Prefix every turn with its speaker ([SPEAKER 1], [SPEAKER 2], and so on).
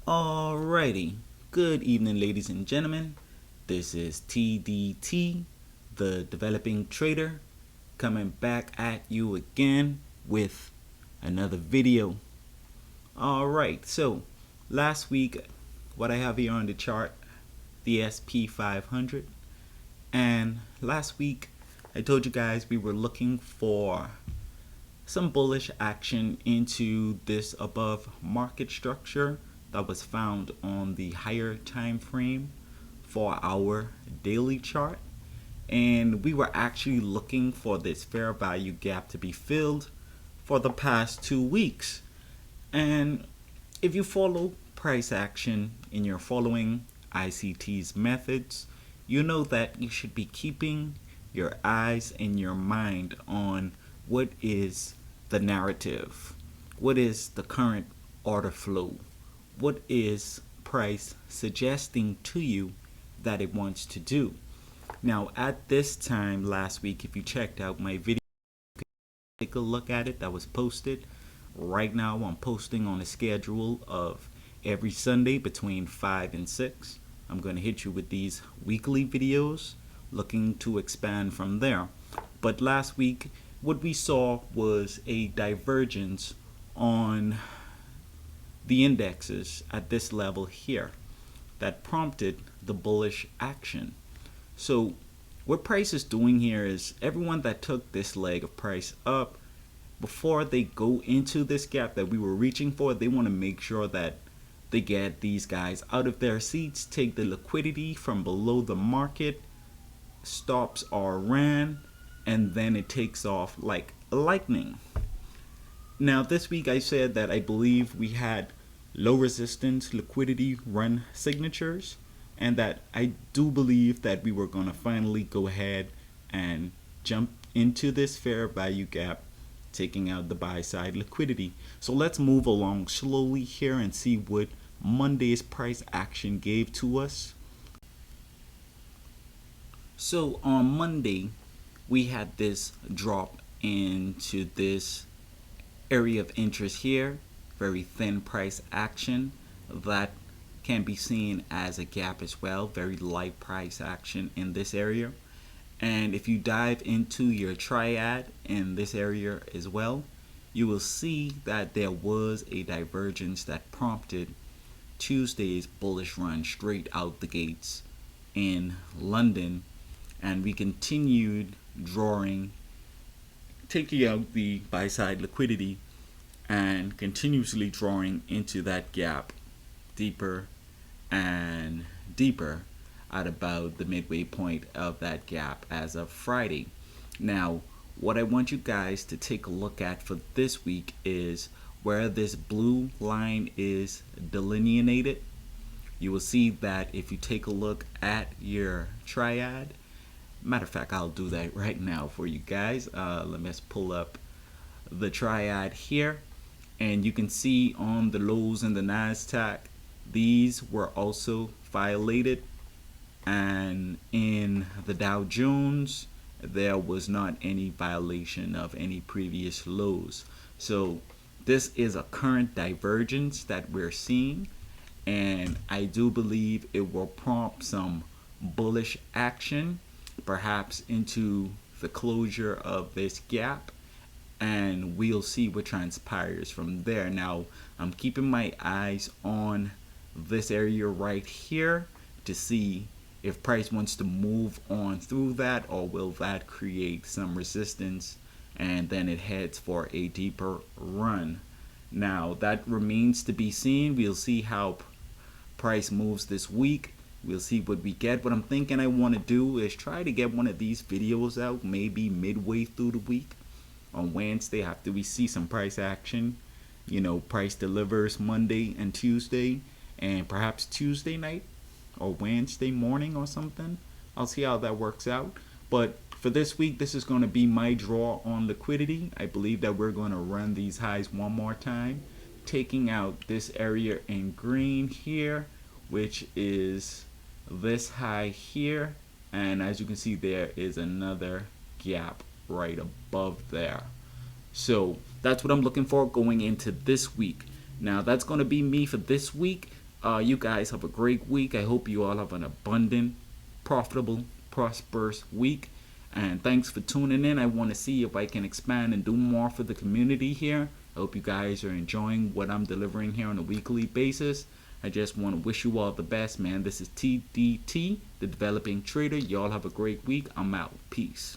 [SPEAKER 1] Alrighty, good evening, ladies and gentlemen. This is TDT, the Developing Trader, coming back at you again with another video. Alright, so last week, what I have here on the chart, the SP500, and last week I told you guys we were looking for some bullish action into this above market structure that was found on the higher time frame for our daily chart, and we were actually looking for this fair value gap to be filled for the past 2 weeks. And if you follow price action in your following ICT's methods, you know that you should be keeping your eyes and your mind on what is the narrative, what is the current order flow, what is price suggesting to you that it wants to do. Now at this time last week, if you checked out my video, take a look at it, that was posted. Right now I'm posting on a schedule of every Sunday between 5 and 6. I'm going to hit you with these weekly videos, looking to expand from there. But last week what we saw was a divergence on the indexes at this level here that prompted the bullish action. So what price is doing here is everyone that took this leg of price up, before they go into this gap that we were reaching for, they want to make sure that they get these guys out of their seats, take the liquidity from below the market, stops are ran, and then it takes off like lightning. Now this week I said that I believe we had low resistance liquidity run signatures, and that I do believe that we were going to finally go ahead and jump into this fair value gap, taking out the buy side liquidity. So let's move along slowly here and see what Monday's price action gave to us. So on Monday we had this drop into this area of interest here, very thin price action that can be seen as a gap as well, very light price action in this area. And if you dive into your triad in this area as well, you will see that there was a divergence that prompted Tuesday's bullish run straight out the gates in London, and we continued drawing, taking out the buy side liquidity and continuously drawing into that gap deeper and deeper at about the midway point of that gap as of Friday. Now what I want you guys to take a look at for this week is where this blue line is delineated. You will see that if you take a look at your triad, matter of fact, I'll do that right now for you guys. Let me just pull up the triad here, and you can see on the lows in the NASDAQ, these were also violated, and in the Dow Jones there was not any violation of any previous lows. So this is a current divergence that we're seeing, and I do believe it will prompt some bullish action, perhaps into the closure of this gap, and we'll see what transpires from there. Now I'm keeping my eyes on this area right here to see if price wants to move on through that, or will that create some resistance and then it heads for a deeper run. Now that remains to be seen. We'll see how price moves this week. We'll see what we get. What I'm thinking I want to do is try to get one of these videos out maybe midway through the week on Wednesday after we see some price action. You know, price delivers Monday and Tuesday, and perhaps Tuesday night or Wednesday morning or something. I'll see how that works out. But for this week, this is going to be my draw on liquidity. I believe that we're going to run these highs one more time, taking out this area in green here, which is this high here, and as you can see there is another gap right above there. So that's what I'm looking for going into this week. Now that's going to be me for this week. You guys have a great week. I hope you all have an abundant, profitable, prosperous week. And thanks for tuning in. I want to see if I can expand and do more for the community here. I hope you guys are enjoying what I'm delivering here on a weekly basis. I just want to wish you all the best, man. This is TDT, the Developing Trader. Y'all have a great week. I'm out. Peace.